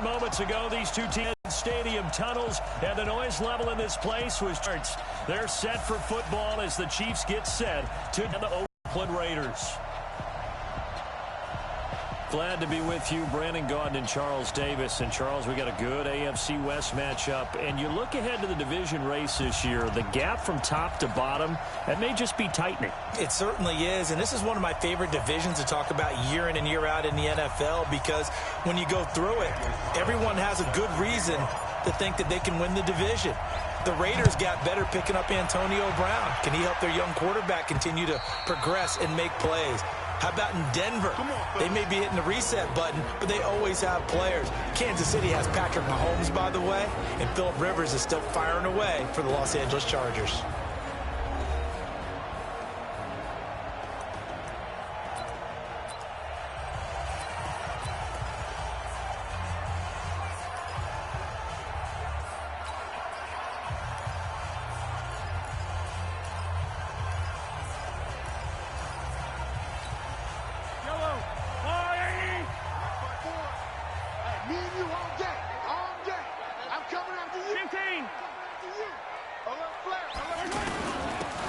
moments ago, these two teams stadium tunnels, and the noise level in this place was charts. They're set for football as the Chiefs get set to the Oakland Raiders. Glad to be with you, Brandon Gaudin and Charles Davis. And, Charles, we got a good AFC West matchup. And you look ahead to the division race this year, the gap from top to bottom, that may just be tightening. It certainly is. And this is one of my favorite divisions to talk about year in and year out in the NFL, because when you go through it, everyone has a good reason to think that they can win the division. The Raiders got better picking up Antonio Brown. Can he help their young quarterback continue to progress and make plays? How about in Denver? They may be hitting the reset button, but they always have players. Kansas City has Patrick Mahomes, by the way, and Phillip Rivers is still firing away for the Los Angeles Chargers.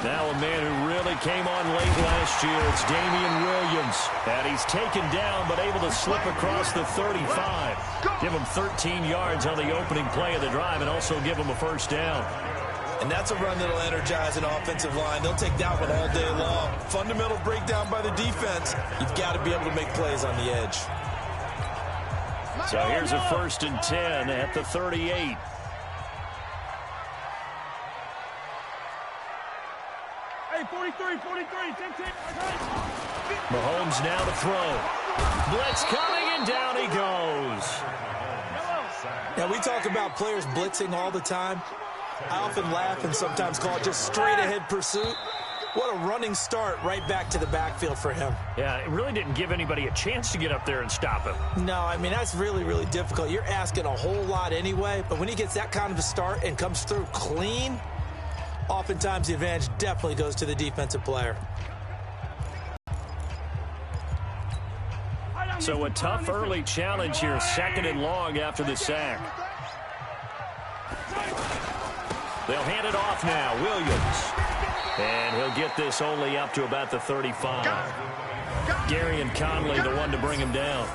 Now a man who really came on late last year, it's Damian Williams. And he's taken down but able to slip across the 35. Give him 13 yards on the opening play of the drive and also give him a first down. And that's a run that'll energize an offensive line. They'll take that one all day long. Fundamental breakdown by the defense. You've got to be able to make plays on the edge. So here's a 1st and 10 at the 38. Hey, 43, 10. Mahomes now to throw. Blitz coming, and down he goes. Now, we talk about players blitzing all the time. I often laugh and sometimes call it just straight-ahead pursuit. What a running start right back to the backfield for him. Yeah, it really didn't give anybody a chance to get up there and stop him. No, I mean, that's really, really difficult. You're asking a whole lot anyway, but when he gets that kind of a start and comes through clean, oftentimes the advantage definitely goes to the defensive player. So a tough early challenge here, 2nd and long after the sack. They'll hand it off now, Williams. And he'll get this only up to about the 35. Gary and Conley, the one to bring him down.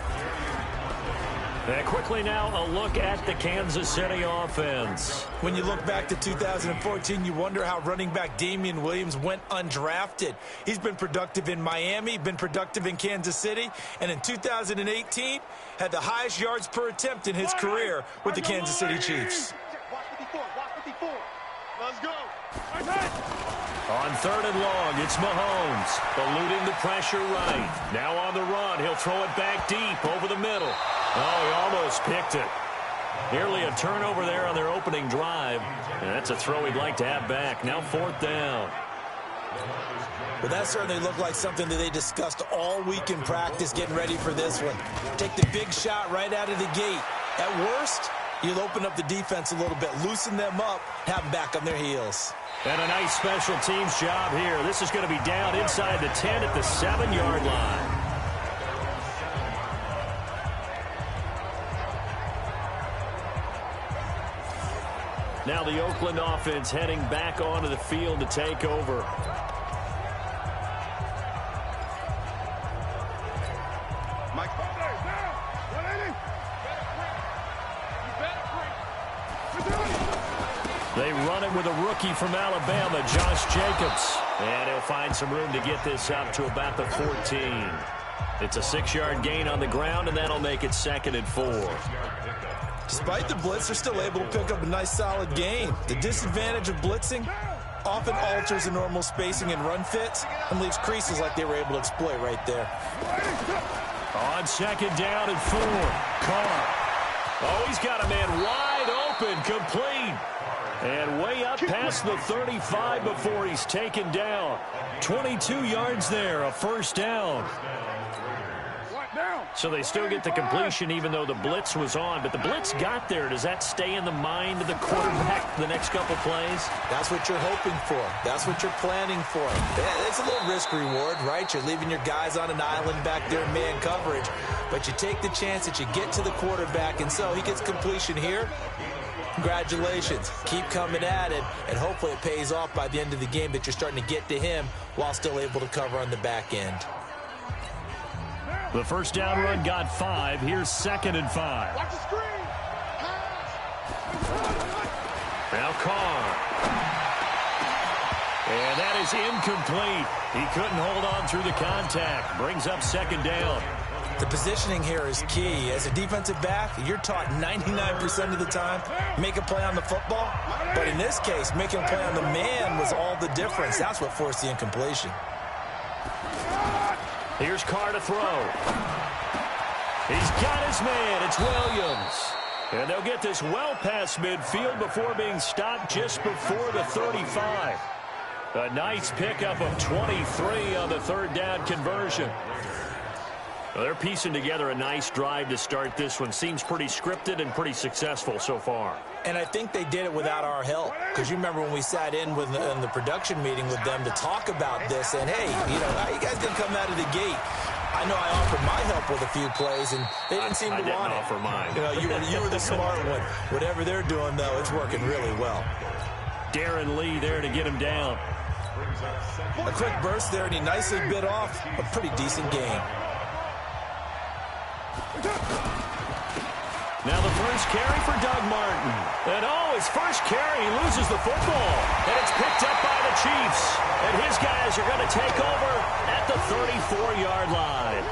And quickly now, a look at the Kansas City offense. When you look back to 2014, you wonder how running back Damian Williams went undrafted. He's been productive in Miami, been productive in Kansas City, and in 2018, had the highest yards per attempt in his career with the Kansas City Chiefs. Let's go. On 3rd and long, it's Mahomes, eluding the pressure right. Now on the run, he'll throw it back deep over the middle. Oh, he almost picked it. Nearly a turnover there on their opening drive. And that's a throw he'd like to have back. Now 4th down. Well, that certainly looked like something that they discussed all week in practice getting ready for this one. Take the big shot right out of the gate. At worst, you'll open up the defense a little bit, loosen them up, have them back on their heels. And a nice special teams job here. This is going to be down inside the 10 at the 7-yard line. Now the Oakland offense heading back onto the field to take over. They run it with a rookie from Alabama, Josh Jacobs. And he'll find some room to get this up to about the 14. It's a 6-yard gain on the ground, and that'll make it 2nd and 4. Despite the blitz, they're still able to pick up a nice, solid gain. The disadvantage of blitzing often alters the normal spacing and run fits and leaves creases like they were able to exploit right there. On 2nd down and 4, Carr. Oh, he's got a man wide open, complete. And way up past the 35 before he's taken down. 22 yards there, a 1st down. So they still get the completion even though the blitz was on. But the blitz got there. Does that stay in the mind of the quarterback the next couple plays? That's what you're hoping for. That's what you're planning for. It's a little risk reward, right? You're leaving your guys on an island back there in man coverage. But you take the chance that you get to the quarterback, and so he gets completion here. Congratulations. Keep coming at it, and hopefully it pays off by the end of the game that you're starting to get to him while still able to cover on the back end. The first down run got 5. Here's 2nd and 5. Watch the screen. Now Carr. And that is incomplete. He couldn't hold on through the contact. Brings up 2nd down. The positioning here is key. As a defensive back, you're taught 99% of the time, make a play on the football. But in this case, making a play on the man was all the difference. That's what forced the incompletion. Here's Carr to throw. He's got his man. It's Williams. And they'll get this well past midfield before being stopped just before the 35. A nice pickup of 23 on the 3rd down conversion. Well, they're piecing together a nice drive to start this one. Seems pretty scripted and pretty successful so far. And I think they did it without our help. Because you remember when we sat in the production meeting with them to talk about this. And, hey, how you guys didn't come out of the gate? I know I offered my help with a few plays, and they didn't seem to want it. I didn't offer mine. You were the smart one. Whatever they're doing, though, it's working really well. Darren Lee there to get him down. A quick burst there, and he nicely bit off a pretty decent gain. Now the first carry for Doug Martin. And his first carry, he loses the football. And it's picked up by the Chiefs. And his guys are going to take over at the 34-yard line.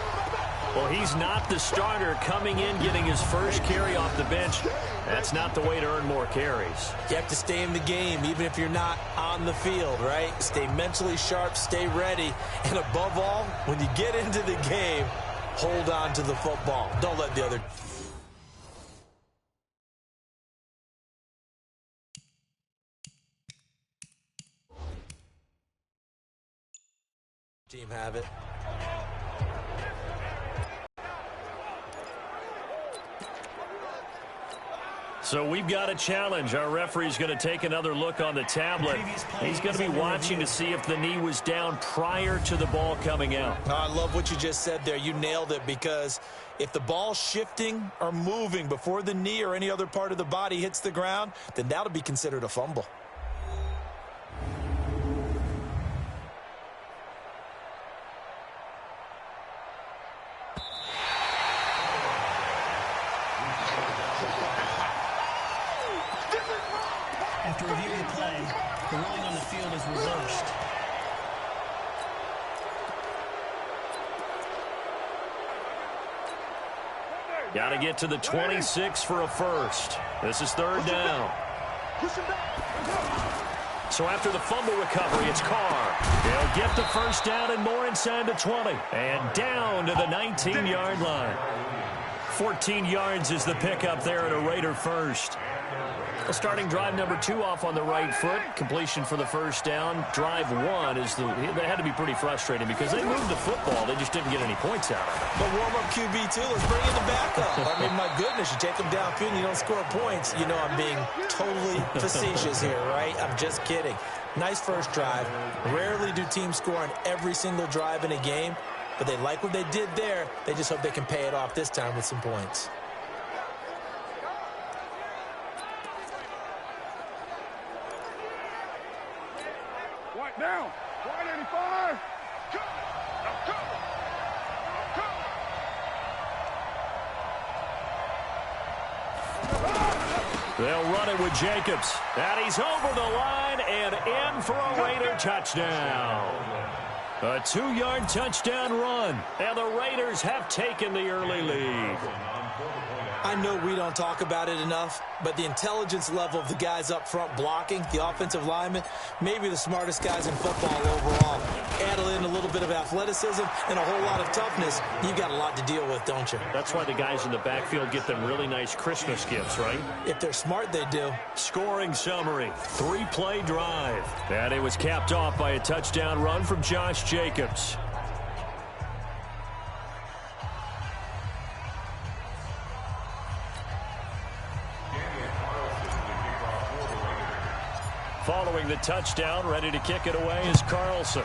Well, he's not the starter coming in, getting his first carry off the bench. That's not the way to earn more carries. You have to stay in the game, even if you're not on the field, right? Stay mentally sharp, stay ready. And above all, when you get into the game, hold on to the football. Don't let the other team have it. So we've got a challenge. Our referee's going to take another look on the tablet. He's going to be watching to see if the knee was down prior to the ball coming out. I love what you just said there. You nailed it, because if the ball's shifting or moving before the knee or any other part of the body hits the ground, then that'll be considered a fumble. After reviewing the play, the ruling on the field is reversed. Got to get to the 26 for a first. This is 3rd down. So after the fumble recovery, it's Carr. They'll get the first down and more inside the 20. And down to the 19-yard line. 14 yards is the pickup there at a Raider first. Well, starting drive number 2 off on the right foot. Completion for the first down. Drive 1 is they had to be pretty frustrating because they moved the football. They just didn't get any points out of it. But warm-up QB, too. Let's bring in the backup. I mean, my goodness, you take them downfield and you don't score points. You know I'm being totally facetious here, right? I'm just kidding. Nice first drive. Rarely do teams score on every single drive in a game, but they like what they did there. They just hope they can pay it off this time with some points. Down. Wide 85. They'll run it with Jacobs. And he's over the line and in for a Raider touchdown. A 2-yard touchdown run. And the Raiders have taken the early lead. I know we don't talk about it enough, but the intelligence level of the guys up front blocking, the offensive linemen, maybe the smartest guys in football overall. Add in a little bit of athleticism and a whole lot of toughness, you got a lot to deal with, don't you? That's why the guys in the backfield get them really nice Christmas gifts, right? If they're smart, they do. Scoring summary, 3-play drive. And it was capped off by a touchdown run from Josh Jacobs. Following the touchdown, ready to kick it away is Carlson.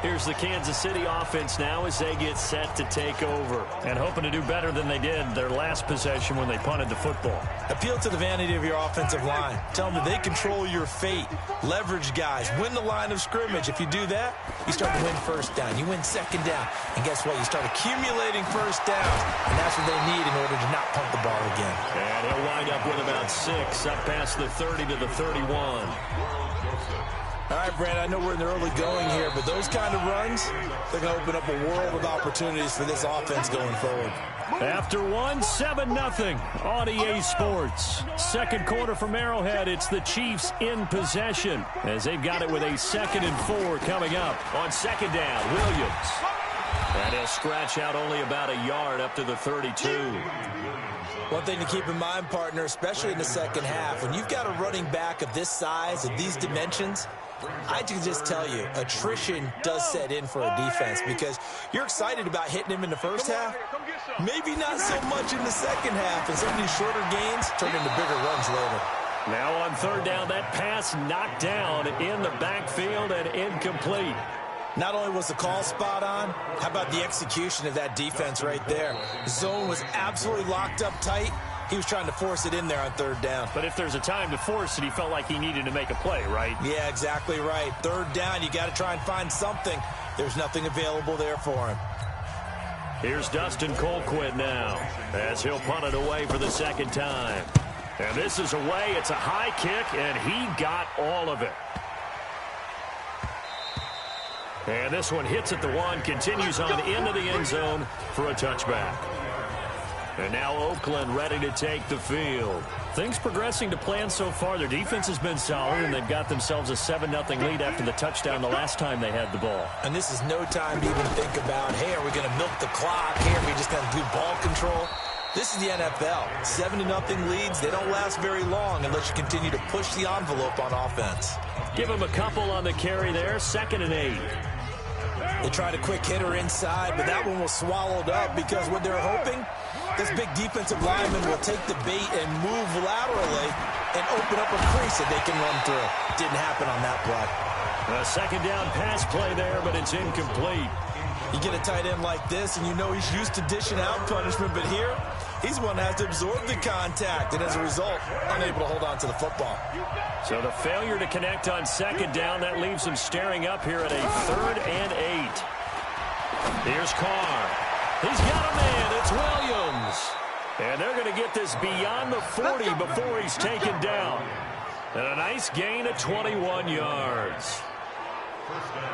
Here's the Kansas City offense now as they get set to take over. And hoping to do better than they did their last possession when they punted the football. Appeal to the vanity of your offensive line. Tell them that they control your fate. Leverage guys. Win the line of scrimmage. If you do that, you start to win first down. You win second down. And guess what? You start accumulating first downs. And that's what they need in order to not punt the ball again. And he'll wind up with about 6 up past the 30 to the 31. All right, Brand, I know we're in the early going here, but those kind of runs, they're going to open up a world of opportunities for this offense going forward. After one, 7-0 on EA Sports. Second quarter from Arrowhead, it's the Chiefs in possession as they've got it with a 2nd and 4 coming up. On second down, Williams. And he'll scratch out only about a yard up to the 32. One thing to keep in mind, partner, especially in the second half, when you've got a running back of this size, of these dimensions, I can just tell you, attrition does set in for a defense because you're excited about hitting him in the first half, maybe not so much in the second half, and some of these shorter gains turn into bigger runs later. Now on third down, that pass knocked down in the backfield and incomplete. Not only was the call spot on, how about the execution of that defense right there? Zone was absolutely locked up tight. He was trying to force it in there on third down. But if there's a time to force it, he felt like he needed to make a play, right? Yeah, exactly right. Third down, you got to try and find something. There's nothing available there for him. Here's Dustin Colquitt now as he'll punt it away for the second time. And this is away. It's a high kick, and he got all of it. And this one hits at the 1, continues on into the end zone for a touchback. And now Oakland ready to take the field. Things progressing to plan so far. Their defense has been solid, and they've got themselves a 7-0 lead after the touchdown the last time they had the ball. And this is no time to even think about, hey, are we going to milk the clock? Hey, are we just going to do ball control? This is the NFL. 7-0 leads, they don't last very long unless you continue to push the envelope on offense. Give them a couple on the carry there, 2nd and 8. They tried a quick hitter inside, but that one was swallowed up because what they're hoping, this big defensive lineman will take the bait and move laterally and open up a crease that they can run through. Didn't happen on that play. A second down pass play there, but it's incomplete. You get a tight end like this, and you know he's used to dishing out punishment, but here, he's one that has to absorb the contact, and as a result, unable to hold on to the football. So the failure to connect on second down, that leaves him staring up here at a 3rd and 8. Here's Carr. He's got a man. It's Williams. And they're going to get this beyond the 40 before he's taken down. And a nice gain of 21 yards.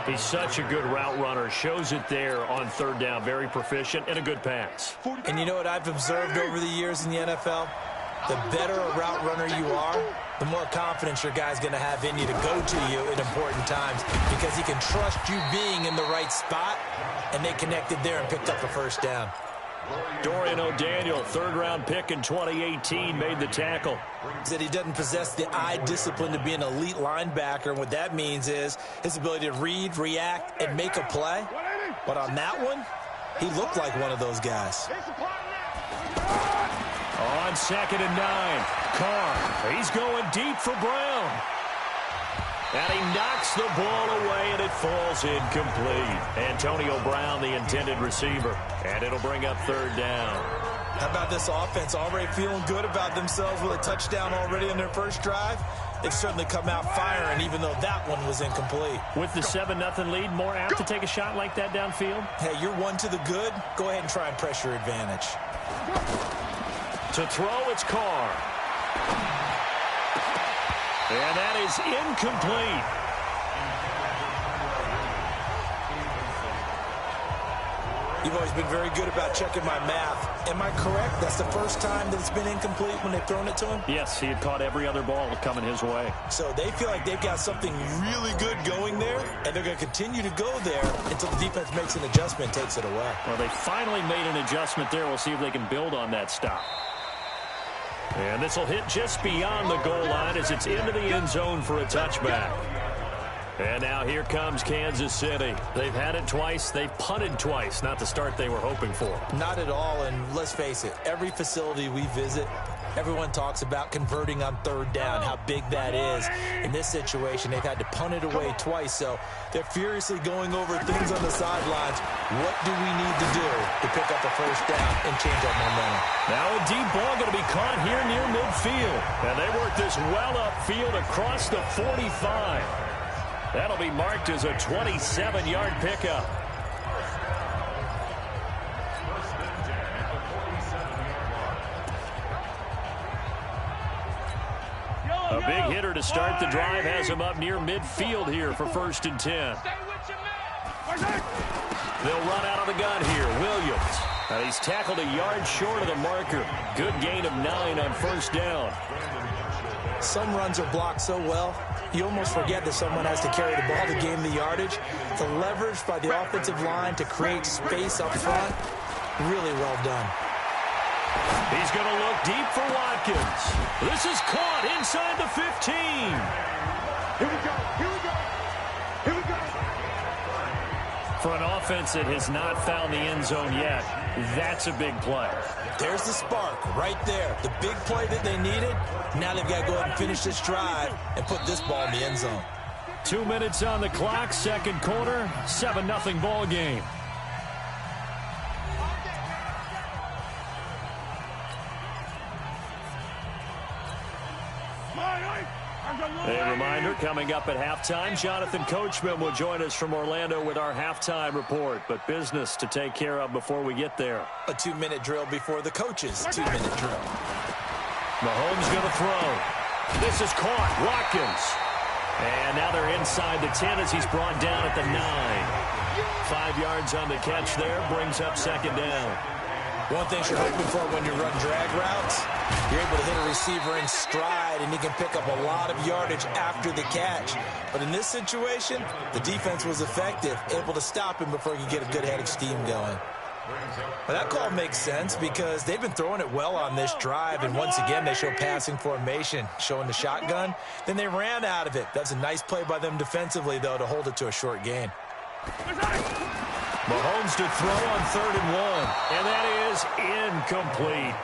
He's such a good route runner. Shows it there on third down. Very proficient and a good pass. And you know what I've observed over the years in the NFL? The better a route runner you are, the more confidence your guy's going to have in you to go to you at important times because he can trust you being in the right spot, and they connected there and picked up a first down. Dorian O'Daniel, 3rd-round pick in 2018, made the tackle. Said he doesn't possess the eye discipline to be an elite linebacker, and what that means is his ability to read, react, and make a play. But on that one, he looked like one of those guys. On 2nd and 9, Carr, he's going deep for Brown. And he knocks the ball away, and it falls incomplete. Antonio Brown, the intended receiver. And it'll bring up 3rd down. How about this offense already feeling good about themselves with a touchdown already in their first drive? They've certainly come out firing, even though that one was incomplete. With the 7-0 lead, more apt to take a shot like that downfield? Hey, you're one to the good. Go ahead and try and press your advantage. To throw, it's Carr. And that is incomplete. You've always been very good about checking my math. Am I correct? That's the first time that it's been incomplete when they've thrown it to him? Yes, he had caught every other ball coming his way. So they feel like they've got something really good going there, and they're going to continue to go there until the defense makes an adjustment and takes it away. Well, they finally made an adjustment there. We'll see if they can build on that stop. And this will hit just beyond the goal line as it's into the end zone for a touchback. And now here comes Kansas City. They've had it twice. They've punted twice. Not the start they were hoping for. Not at all, and let's face it, every facility we visit, everyone talks about converting on third down, how big that is. In this situation, they've had to punt it away twice, so they're furiously going over things on the sidelines. What do we need to do to pick up a first down and change our momentum? Now a deep ball going to be caught here near midfield. And they work this well upfield across the 45. That'll be marked as a 27-yard pickup. A big hitter to start the drive has him up near midfield here for 1st and 10. They'll run out of the gun here. Williams. And he's tackled a yard short of the marker. Good gain of 9 on 1st down. Some runs are blocked so well, you almost forget that someone has to carry the ball to gain the yardage. The leverage by the offensive line to create space up front, really well done. He's going to look deep for Watkins. This is caught inside the 15. Here we go. Here we go. Here we go. For an offense that has not found the end zone yet, that's a big play. There's the spark right there. The big play that they needed. Now they've got to go ahead and finish this drive and put this ball in the end zone. 2 minutes on the clock, second quarter, 7-0 ball game. A reminder, coming up at halftime, Jonathan Coachman will join us from Orlando with our halftime report, but business to take care of before we get there. A 2-minute drill before the coach's 2-minute drill. Mahomes going to throw. This is caught. Watkins. And now they're inside the 10 as he's brought down at the 9. 5 yards on the catch there, brings up 2nd down. One thing you're hoping for when you run drag routes, you're able to hit a receiver in stride, and he can pick up a lot of yardage after the catch. But in this situation, the defense was effective, able to stop him before he could get a good head of steam going. But that call makes sense because they've been throwing it well on this drive, and once again they show passing formation, showing the shotgun. Then they ran out of it. That's a nice play by them defensively, though, to hold it to a short gain. Mahomes to throw on 3rd and 1, and that is incomplete.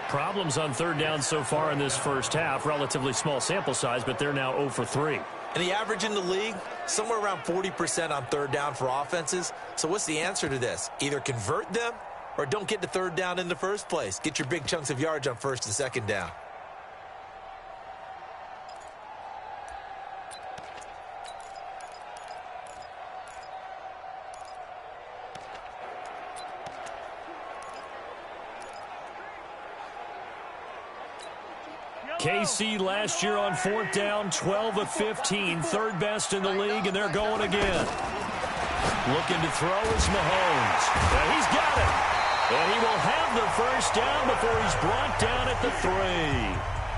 Problems on 3rd down so far in this first half. Relatively small sample size, but they're now 0 for 3. And the average in the league, somewhere around 40% on 3rd down for offenses. So what's the answer to this? Either convert them or don't get to 3rd down in the first place. Get your big chunks of yards on 1st and 2nd down. KC last year on 4th down, 12 of 15, 3rd best in the league, and they're going again. Looking to throw is Mahomes. And he's got it. And he will have the 1st down before he's brought down at the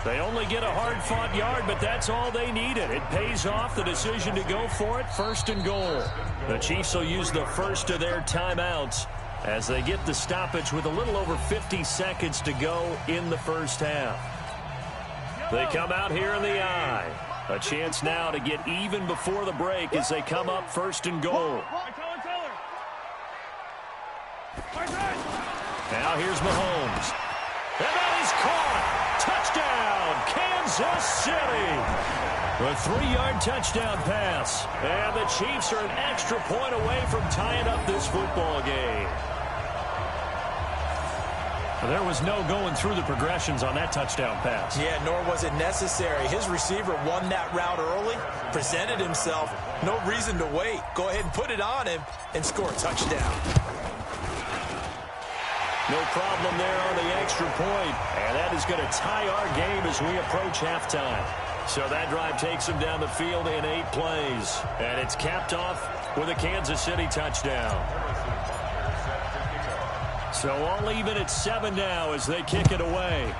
3. They only get a hard-fought yard, but that's all they needed. It pays off the decision to go for it, 1st and goal. The Chiefs will use the first of their timeouts as they get the stoppage with a little over 50 seconds to go in the first half. They come out here in the eye. A chance now to get even before the break as they come up 1st and goal. Now here's Mahomes. And that is caught. Touchdown, Kansas City. A 3-yard touchdown pass. And the Chiefs are an extra point away from tying up this football game. There was no going through the progressions on that touchdown pass. Yeah, nor was it necessary. His receiver won that route early, presented himself. No reason to wait. Go ahead and put it on him and score a touchdown. No problem there on the extra point. And that is going to tie our game as we approach halftime. So that drive takes him down the field in 8 plays. And it's capped off with a Kansas City touchdown. So all even at 7 now as they kick it away.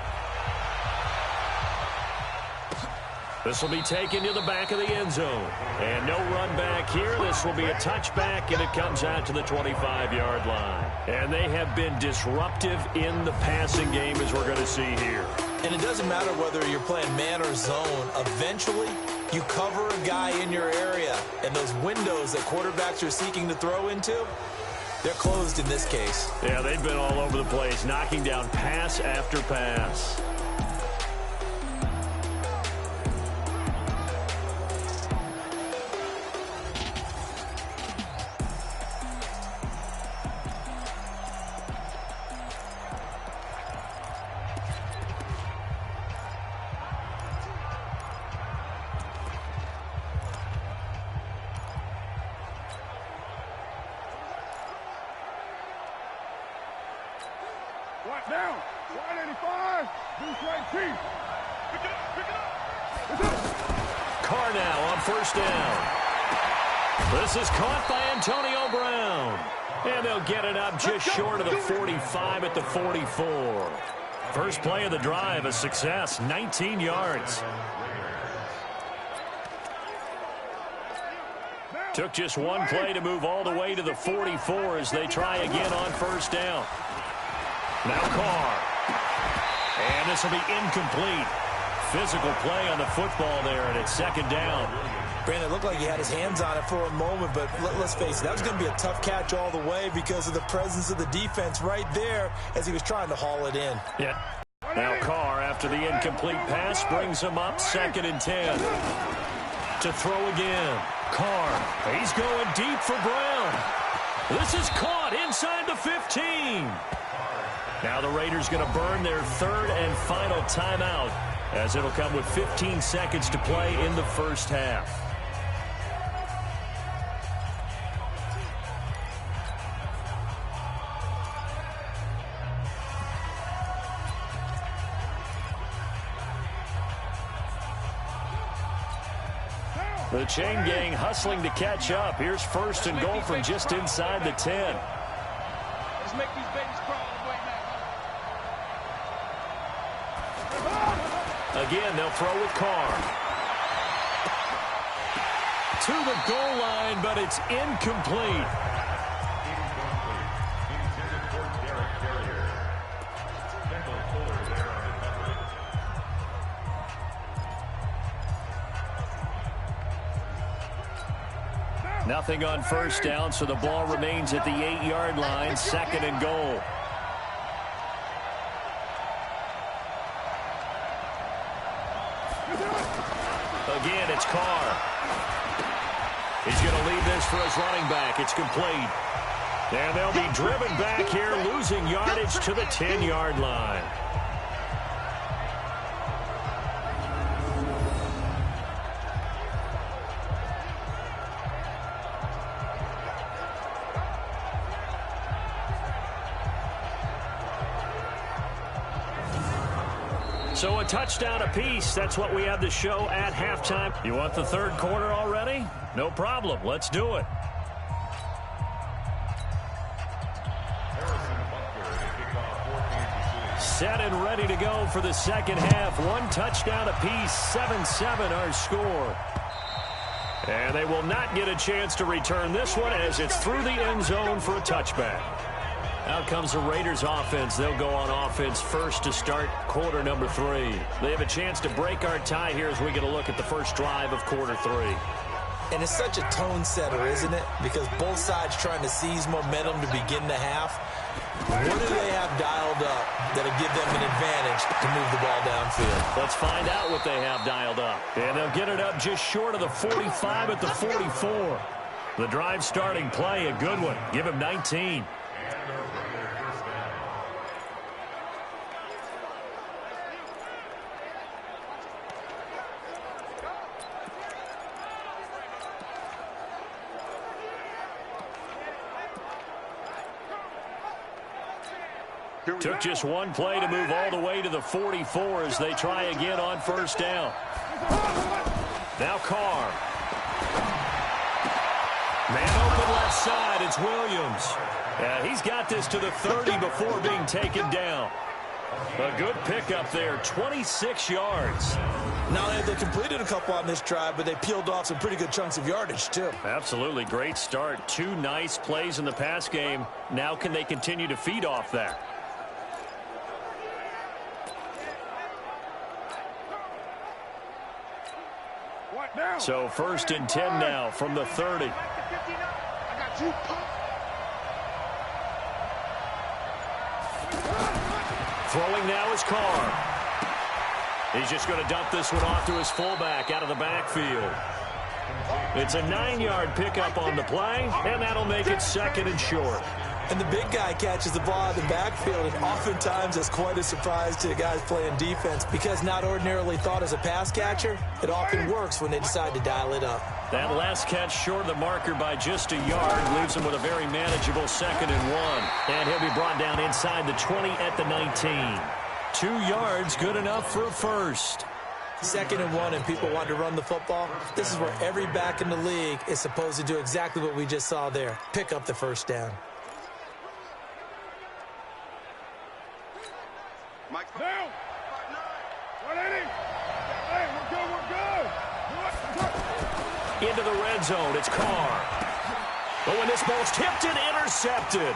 This will be taken to the back of the end zone. And no run back here. This will be a touchback, and it comes out to the 25-yard line. And they have been disruptive in the passing game, as we're going to see here. And it doesn't matter whether you're playing man or zone. Eventually, you cover a guy in your area, and those windows that quarterbacks are seeking to throw into, they're closed in this case. Yeah, they've been all over the place, knocking down pass after pass. Right down. 185. Deuce right teeth. Pick it up. Pick it up. Carr now on first down. This is caught by Antonio Brown. And they'll get it up just short of the 45 at the 44. First play of the drive, a success, 19 yards. Took just one play to move all the way to the 44 as they try again on first down. Now Carr. And this will be incomplete. Physical play on the football there, and it's second down. Brandon, it looked like he had his hands on it for a moment, but let's face it, that was going to be a tough catch all the way because of the presence of the defense right there as he was trying to haul it in. Yeah. Now Carr, after the incomplete pass, brings him up 2nd and 10. To throw again. Carr, he's going deep for Brown. This is caught inside the 15. Now the Raiders going to burn their 3rd and final timeout as it'll come with 15 seconds to play in the first half. The chain gang hustling to catch up. Here's 1st and goal from just inside the 10. Let's make these babies crawl on the way back. Again, they'll throw with Carr. To the goal line, but it's incomplete. Nothing on first down, so the ball remains at the 8-yard line, 2nd and goal. Again, it's Carr. He's going to leave this for his running back. It's complete. And they'll be driven back here, losing yardage to the 10-yard line. So a touchdown apiece. That's what we have to show at halftime. You want the 3rd quarter already? No problem. Let's do it. Set and ready to go for the 2nd half. 1 touchdown apiece. 7-7 our score. And they will not get a chance to return this one as it's through the end zone for a touchback. Out comes the Raiders offense. They'll go on offense first to start quarter number 3. They have a chance to break our tie here as we get a look at the first drive of quarter 3. And it's such a tone setter, isn't it? Because both sides trying to seize momentum to begin the half. What do they have dialed up that'll give them an advantage to move the ball downfield? Let's find out what they have dialed up. And they'll get it up just short of the 45 at the 44. The drive starting play, a good one. Give him 19. Took just one play to move all the way to the 44 as they try again on first down. Now Carr. Man open left side. It's Williams. He's got this to the 30 before being taken down. A good pickup there, 26 yards. Now they completed a couple on this drive, but they peeled off some pretty good chunks of yardage, too. Absolutely great start. 2 nice plays in the pass game. Now can they continue to feed off that? So 1st and 10 now from the 30. I got you. Throwing now is Carr. He's just going to dump this one off to his fullback out of the backfield. It's a 9-yard pickup on the play, and that'll make it 2nd and short. And the big guy catches the ball out of the backfield, and oftentimes that's quite a surprise to the guys playing defense because not ordinarily thought as a pass catcher, it often works when they decide to dial it up. That last catch short of the marker by just a yard leaves him with a very manageable 2nd and 1. And he'll be brought down inside the 20 at the 19. 2 yards, good enough for a first. 2nd and 1 and people want to run the football. This is where every back in the league is supposed to do exactly what we just saw there. Pick up the first down. Down. 180. Hey, we're good. Into the red zone, it's Carr. But when this ball's tipped and intercepted.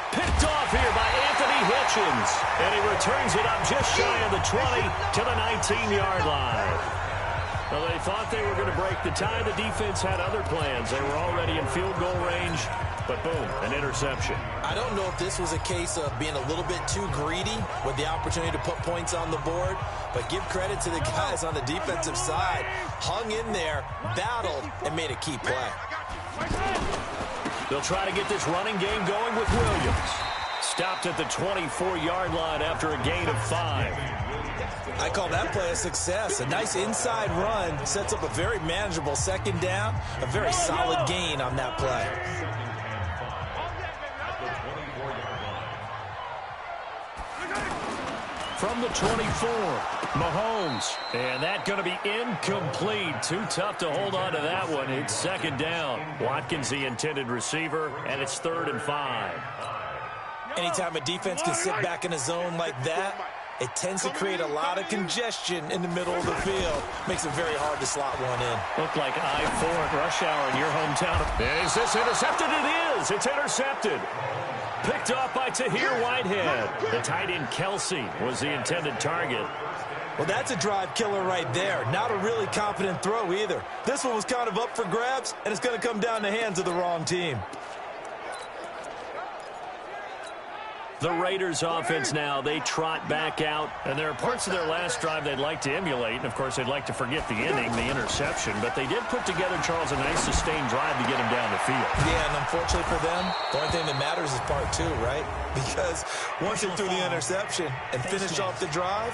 Picked off here by Anthony Hitchens. And he returns it up just shy of the 20 to the 19-yard line. Well, they thought they were going to break the tie. The defense had other plans. They were already in field goal range. But boom, an interception. I don't know if this was a case of being a little bit too greedy with the opportunity to put points on the board, but give credit to the guys on the defensive side. Hung in there, battled, and made a key play. They'll try to get this running game going with Williams. Stopped at the 24-yard line after a gain of 5. I call that play a success. A nice inside run sets up a very manageable 2nd down, a very solid gain on that play. From the 24, Mahomes. And that going to be incomplete. Too tough to hold on to that one. It's 2nd down. Watkins, the intended receiver, and it's 3rd and 5. Anytime a defense can sit back in a zone like that, it tends to create a lot of congestion in the middle of the field. Makes it very hard to slot one in. Looked like I-4 at rush hour in your hometown. Is this intercepted? It is. It's intercepted. Picked off by Tahir Whitehead. The tight end Kelsey was the intended target. Well, that's a drive killer right there. Not a really confident throw either. This one was kind of up for grabs, and it's going to come down the hands of the wrong team. The Raiders offense now, they trot back out, and there are parts of their last drive they'd like to emulate, and of course they'd like to forget the inning, the interception, but they did put together, Charles, a nice sustained drive to get him down the field. Yeah, and unfortunately for them, the only thing that matters is part 2, right? Because once they threw the interception and finished off the drive,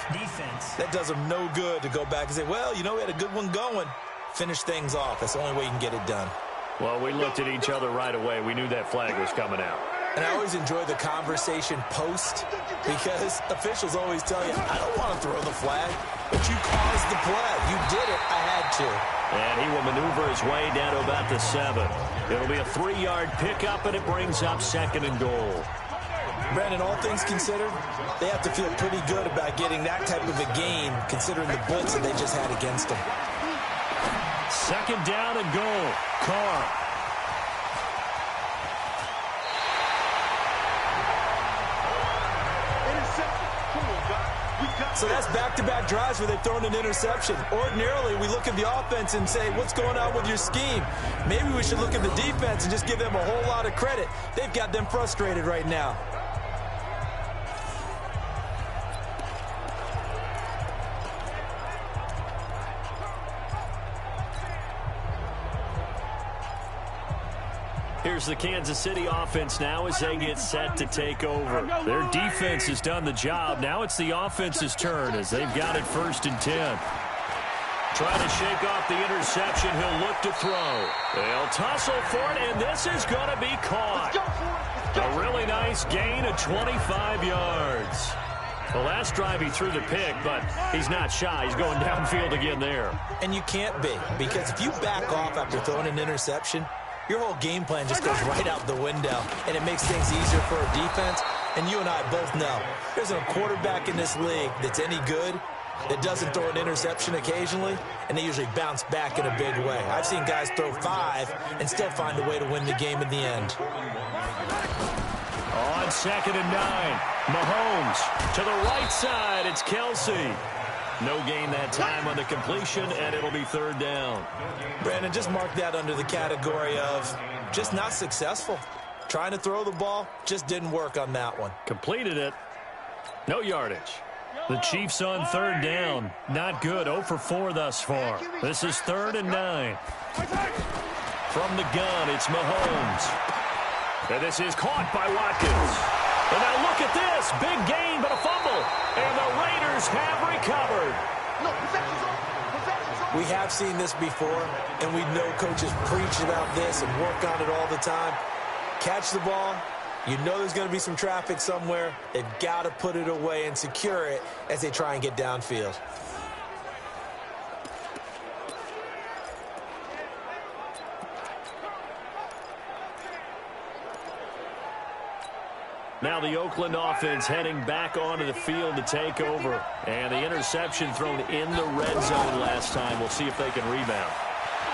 that does them no good to go back and say, well, you know, we had a good one going. Finish things off. That's the only way you can get it done. Well, we looked at each other right away. We knew that flag was coming out. And I always enjoy the conversation post because officials always tell you, I don't want to throw the flag, but you caused the play. You did it. I had to. And he will maneuver his way down to about the 7. It'll be a 3-yard pickup, and it brings up 2nd and goal. Brandon, all things considered, they have to feel pretty good about getting that type of a gain considering the blitz that they just had against them. 2nd down and goal. Carr. So that's back-to-back drives where they've thrown an interception. Ordinarily, we look at the offense and say, what's going on with your scheme? Maybe we should look at the defense and just give them a whole lot of credit. They've got them frustrated right now. Here's the Kansas City offense now as they get set to take over. Their defense has done the job. Now it's the offense's turn as they've got it 1st and 10. Trying to shake off the interception. He'll look to throw. They'll tussle for it, and this is going to be caught. A really nice gain of 25 yards. The last drive he threw the pick, but he's not shy. He's going downfield again there. And you can't be, because if you back off after throwing an interception, your whole game plan just goes right out the window, and it makes things easier for a defense. And you and I both know there's a quarterback in this league that's any good that doesn't throw an interception occasionally, and they usually bounce back in a big way. I've seen guys throw 5 and still find a way to win the game in the end. On 2nd and 9, Mahomes to the right side. It's Kelsey. No gain that time on the completion, and it'll be third down. Brandon, just mark that under the category of just not successful. Trying to throw the ball, just didn't work on that one. Completed it. No yardage. The Chiefs on third down. Not good. 0 for 4 thus far. This is 3rd and 9. From the gun, it's Mahomes. And this is caught by Watkins. And now look at this. Big gain, but a fumble. And the Raiders have recovered. We have seen this before, and we know coaches preach about this and work on it all the time. Catch the ball. You know there's going to be some traffic somewhere. They've got to put it away and secure it as they try and get downfield. Now the Oakland offense heading back onto the field to take over. And the interception thrown in the red zone last time. We'll see if they can rebound.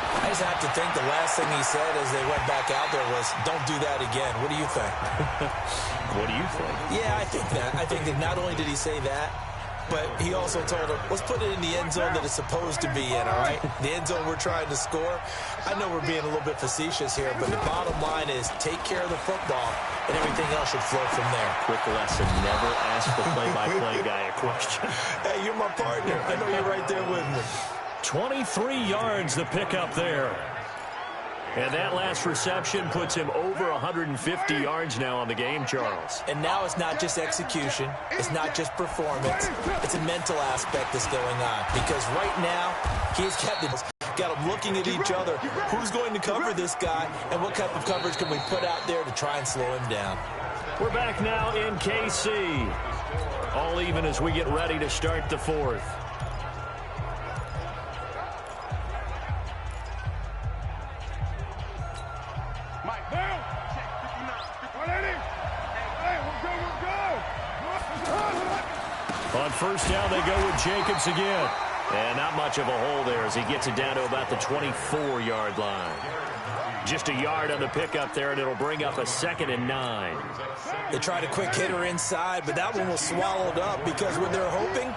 I just have to think the last thing he said as they went back out there was, don't do that again. What do you think? What do you think? Yeah, I think that. I think that not only did he say that, but he also told him, let's put it in the end zone that it's supposed to be in, all right? The end zone we're trying to score. I know we're being a little bit facetious here, but the bottom line is take care of the football, and everything else should flow from there. Quick lesson, never ask the play-by-play guy a question. Hey, you're my partner. I know you're right there with me. 23 yards the pickup there. And that last reception puts him over 150 yards now on the game, Charles. And now it's not just execution. It's not just performance. It's a mental aspect that's going on. Because right now, he's got them looking at each other. Who's going to cover this guy? And what type of coverage can we put out there to try and slow him down? We're back now in KC. All even as we get ready to start the fourth. On first down, they go with Jacobs again. And not much of a hole there as he gets it down to about the 24-yard line. Just a yard on the pickup there, and it'll bring up a 2nd and 9. They tried a quick hitter inside, but that one was swallowed up because when they're hoping,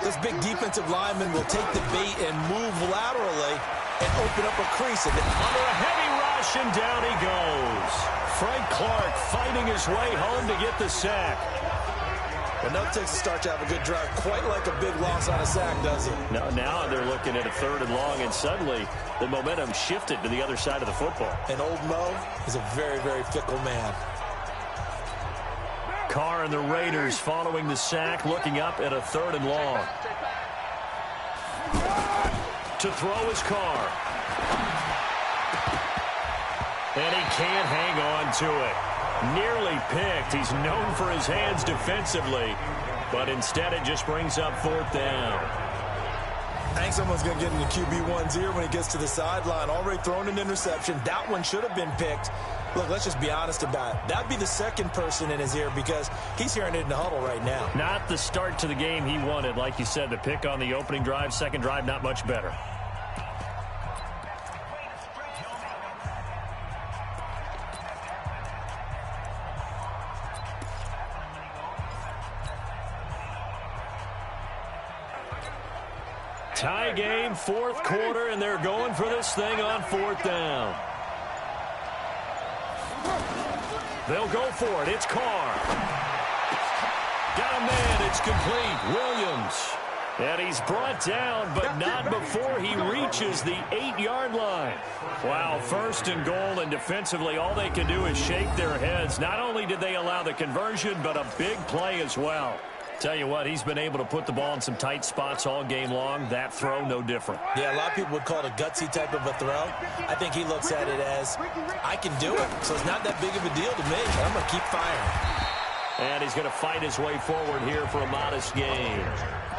this big defensive lineman will take the bait and move laterally and open up a crease. Under a heavy rush, and down he goes. Frank Clark fighting his way home to get the sack. But no takes to start to have a good drive, quite like a big loss on a sack, does it? No, now they're looking at a 3rd and long, and suddenly the momentum shifted to the other side of the football. And old Mo is a very, very fickle man. Carr and the Raiders following the sack, looking up at a 3rd and long. To throw is Carr. And he can't hang on to it. Nearly picked. He's known for his hands defensively, but instead it just brings up 4th down. I think someone's going to get in the QB1's ear when he gets to the sideline. Already thrown an interception. That one should have been picked. Look, let's just be honest about it. That'd be the second person in his ear because he's hearing it in the huddle right now. Not the start to the game he wanted. Like you said, the pick on the opening drive, second drive, not much better. Tie game, 4th quarter, and they're going for this thing on 4th down. They'll go for it. It's Carr. Got a man. It's complete. Williams. And he's brought down, but not before he reaches the 8-yard line. Wow, 1st and goal, and defensively all they can do is shake their heads. Not only did they allow the conversion, but a big play as well. Tell you what, he's been able to put the ball in some tight spots all game long. That throw, no different. Yeah, a lot of people would call it a gutsy type of a throw. I think he looks at it as, I can do it, so it's not that big of a deal to me. I'm going to keep firing. And he's going to fight his way forward here for a modest gain.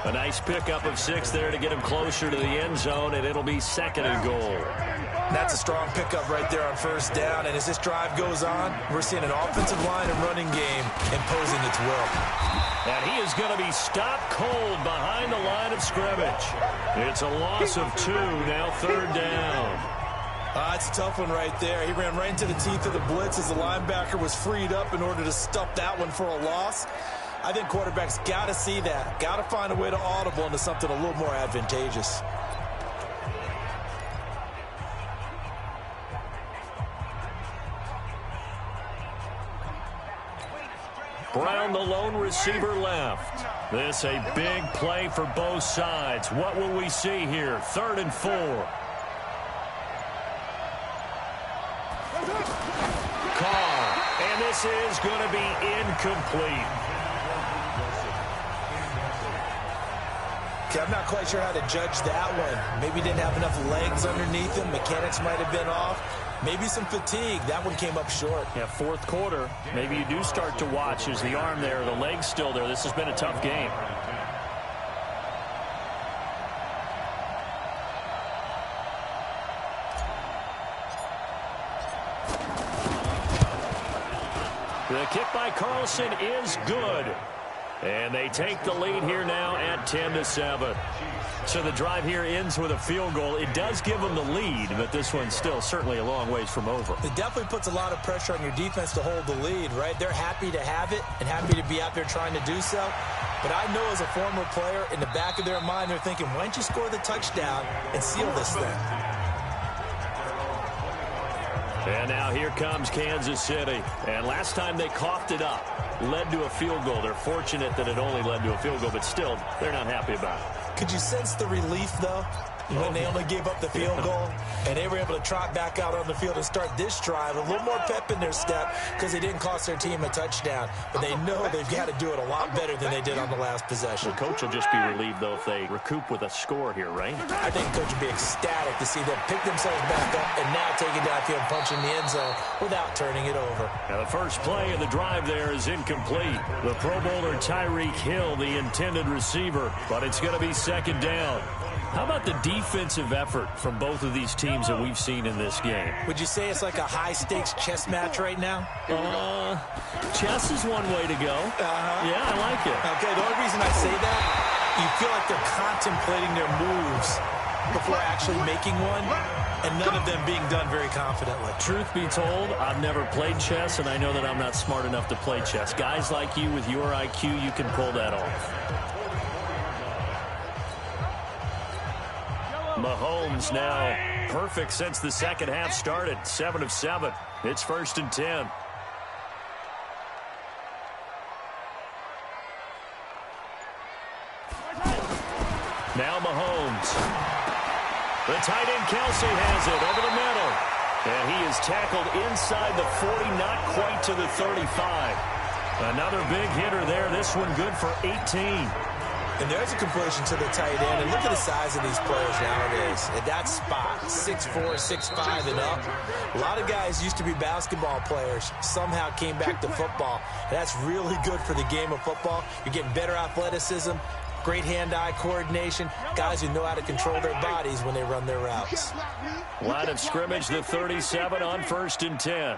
A nice pickup of 6 there to get him closer to the end zone, and it'll be 2nd and goal. That's a strong pickup right there on 1st down, and as this drive goes on, we're seeing an offensive line and running game imposing its will. And he is going to be stopped cold behind the line of scrimmage. It's a loss of 2, now 3rd down. It's a tough one right there. He ran right into the teeth of the blitz as the linebacker was freed up in order to stuff that one for a loss. I think quarterbacks got to see that. Got to find a way to audible into something a little more advantageous. Brown, the lone receiver, left. This a big play for both sides. What will we see here? 3rd and 4. Carr, and this is going to be incomplete. Okay, I'm not quite sure how to judge that one. Maybe didn't have enough legs underneath him. Mechanics might have been off. Maybe some fatigue. That one came up short. Yeah, 4th quarter. Maybe you do start to watch. Is the arm there, the leg's still there? This has been a tough game. The kick by Carlson is good. And they take the lead here now at 10-7. So the drive here ends with a field goal. It does give them the lead, but this one's still certainly a long ways from over. It definitely puts a lot of pressure on your defense to hold the lead, right? They're happy to have it and happy to be out there trying to do so. But I know as a former player, in the back of their mind, they're thinking, why don't you score the touchdown and seal this thing? And now here comes Kansas City. And last time they coughed it up, led to a field goal. They're fortunate that it only led to a field goal, but still, they're not happy about it. Could you sense the relief, though, when they only gave up the field goal and they were able to trot back out on the field and start this drive? A little more pep in their step because they didn't cost their team a touchdown, but they know they've got to do it a lot better than they did on the last possession. The coach will just be relieved, though, if they recoup with a score here, right? I think the coach would be ecstatic to see them pick themselves back up and now take it downfield and punch in the end zone without turning it over. Now, the first play of the drive there is incomplete. The Pro Bowler Tyreek Hill, the intended receiver, but it's going to be 2nd down. How about the defensive effort from both of these teams that we've seen in this game? Would you say it's like a high-stakes chess match right now? Chess is one way to go. Yeah, I like it. Okay, the only reason I say that, you feel like they're contemplating their moves before actually making one, and none of them being done very confidently. Truth be told, I've never played chess, and I know that I'm not smart enough to play chess. Guys like you with your IQ, you can pull that off. Mahomes now perfect since the second half started. 7 of 7. It's 1st and 10. Now Mahomes. The tight end Kelsey has it over the middle. And he is tackled inside the 40, not quite to the 35. Another big hitter there. This one good for 18. And there's a completion to the tight end. And look at the size of these players nowadays. At that spot, 6'4", 6'5", and up. A lot of guys used to be basketball players. Somehow came back to football. That's really good for the game of football. You're getting better athleticism, great hand-eye coordination, guys who know how to control their bodies when they run their routes. Line of scrimmage, the 37 on 1st and 10.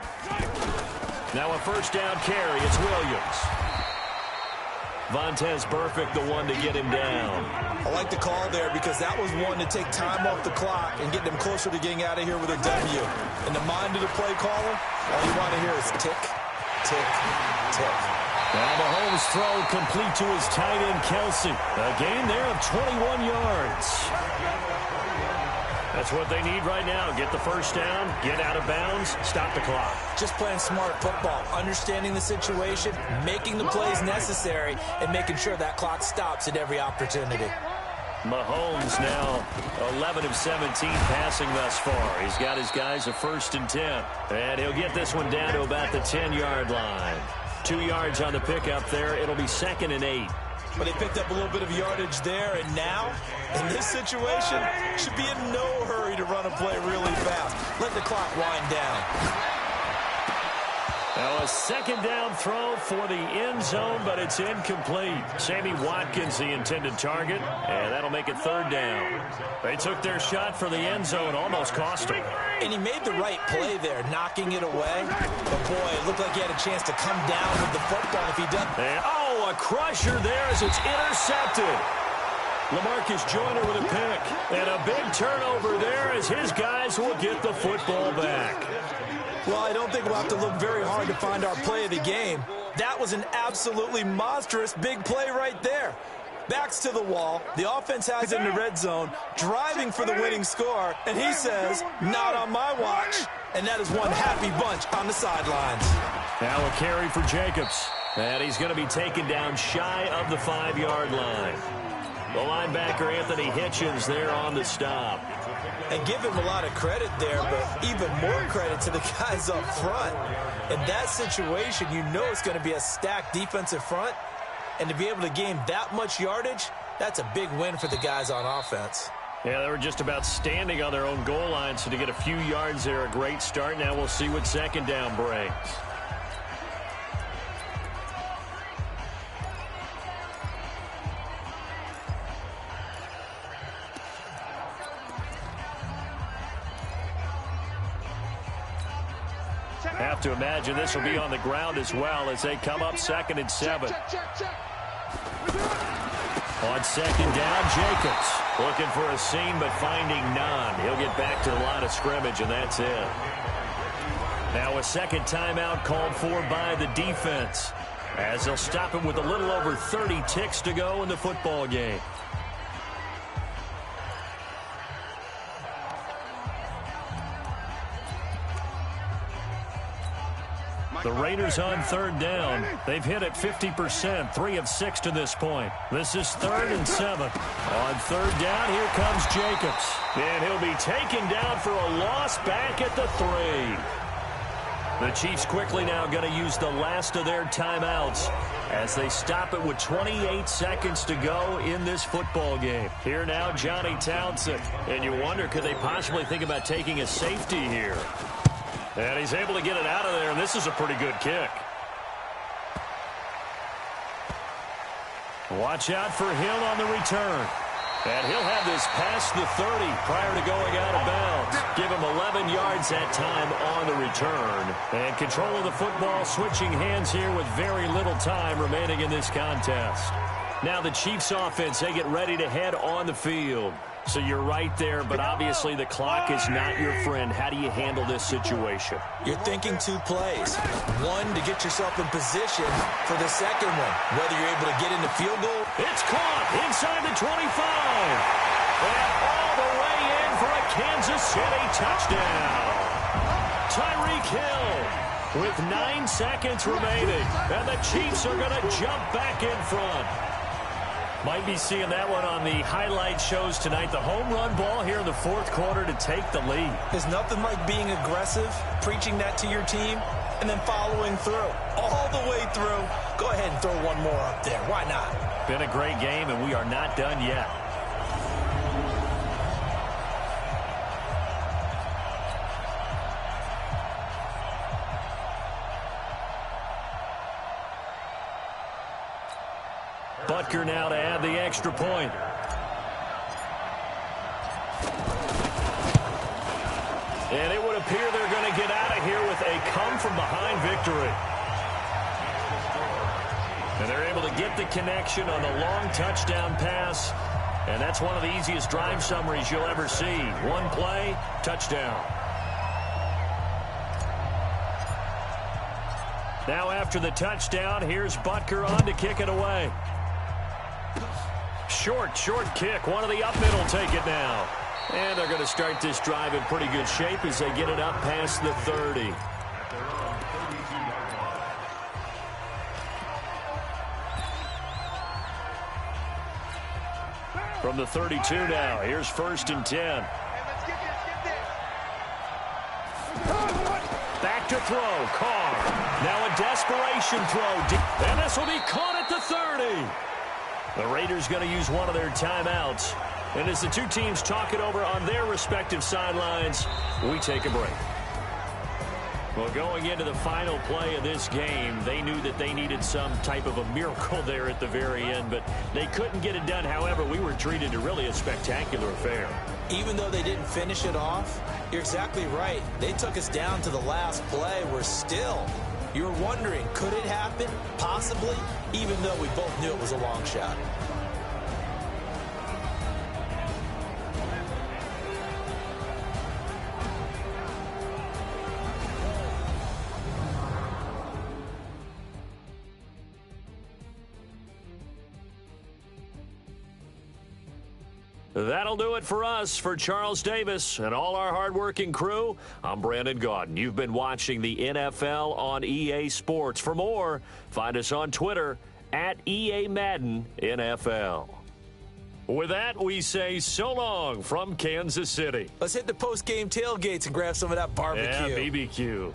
Now a 1st down carry. It's Williams. Vontaze Burfict, the one to get him down. I like the call there because that was one to take time off the clock and get them closer to getting out of here with a W. In the mind of the play caller, all you want to hear is tick, tick, tick. Now Mahomes' throw complete to his tight end, Kelsey. A gain there of 21 yards. That's what they need right now. Get the 1st down, get out of bounds, stop the clock. Just playing smart football, understanding the situation, making the plays necessary, and making sure that clock stops at every opportunity. Mahomes now 11 of 17 passing thus far. He's got his guys a 1st and 10. And he'll get this one down to about the 10-yard line. 2 yards on the pickup there. It'll be 2nd and 8. But they picked up a little bit of yardage there, and now, in this situation, should be in no hurry to run a play really fast. Let the clock wind down. Now a 2nd down throw for the end zone, but it's incomplete. Sammy Watkins, the intended target, and that'll make it 3rd down. They took their shot for the end zone, almost cost him. And he made the right play there, knocking it away. But, boy, it looked like he had a chance to come down with the football if he doesn't. And, a crusher there as it's intercepted. LaMarcus Joyner with a pick. And a big turnover there as his guys will get the football back. Well, I don't think we'll have to look very hard to find our play of the game. That was an absolutely monstrous big play right there. Backs to the wall. The offense has it in the red zone, driving for the winning score, and he says, not on my watch. And that is one happy bunch on the sidelines. Now a carry for Jacobs. And he's going to be taken down shy of the 5-yard line. The linebacker, Anthony Hitchens, there on the stop. And give him a lot of credit there, but even more credit to the guys up front. In that situation, you know it's going to be a stacked defensive front. And to be able to gain that much yardage, that's a big win for the guys on offense. Yeah, they were just about standing on their own goal line, so to get a few yards there, a great start. Now we'll see what second down brings. Have to imagine this will be on the ground as well as they come up 2nd and 7. On 2nd down, Jacobs looking for a seam but finding none. He'll get back to the line of scrimmage, and that's it. Now a second timeout called for by the defense as they'll stop him with a little over 30 ticks to go in the football game. The Raiders on 3rd down. They've hit it 50%, 3 of 6 to this point. This is 3rd and 7. On 3rd down, here comes Jacobs. And he'll be taken down for a loss back at the 3. The Chiefs quickly now going to use the last of their timeouts as they stop it with 28 seconds to go in this football game. Here now, Johnny Townsend. And you wonder, could they possibly think about taking a safety here? And he's able to get it out of there, and this is a pretty good kick. Watch out for Hill on the return. And he'll have this past the 30 prior to going out of bounds. Give him 11 yards that time on the return. And control of the football switching hands here with very little time remaining in this contest. Now the Chiefs offense, they get ready to head on the field. So you're right there, but obviously the clock is not your friend. How do you handle this situation? You're thinking 2 plays. One, to get yourself in position for the second one. Whether you're able to get into field goal. It's caught inside the 25. And all the way in for a Kansas City touchdown. Tyreek Hill with 9 seconds remaining. And the Chiefs are going to jump back in front. Might be seeing that one on the highlight shows tonight. The home run ball here in the 4th quarter to take the lead. There's nothing like being aggressive, preaching that to your team, and then following through. All the way through. Go ahead and throw one more up there. Why not? Been a great game, and we are not done yet. Butker now to add the extra point. And it would appear they're going to get out of here with a come-from-behind victory. And they're able to get the connection on the long touchdown pass. And that's one of the easiest drive summaries you'll ever see. One play, touchdown. Now after the touchdown, here's Butker on to kick it away. Short kick. One of the up middle take it now. And they're going to start this drive in pretty good shape as they get it up past the 30. From the 32 now, here's 1st and 10. Back to throw, Carr. Now a desperation throw. And this will be caught at the 30. The Raiders going to use one of their timeouts. And as the two teams talk it over on their respective sidelines, we take a break. Well, going into the final play of this game, they knew that they needed some type of a miracle there at the very end, but they couldn't get it done. However, we were treated to really a spectacular affair. Even though they didn't finish it off, you're exactly right. They took us down to the last play. We're still, you're wondering, could it happen? Possibly, even though we both knew it was a long shot. That'll do it for us. For Charles Davis and all our hardworking crew, I'm Brandon Gaudin. You've been watching the NFL on EA Sports. For more, find us on Twitter at EA Madden NFL. With that, we say so long from Kansas City. Let's hit the post-game tailgates and grab some of that barbecue. Yeah, BBQ.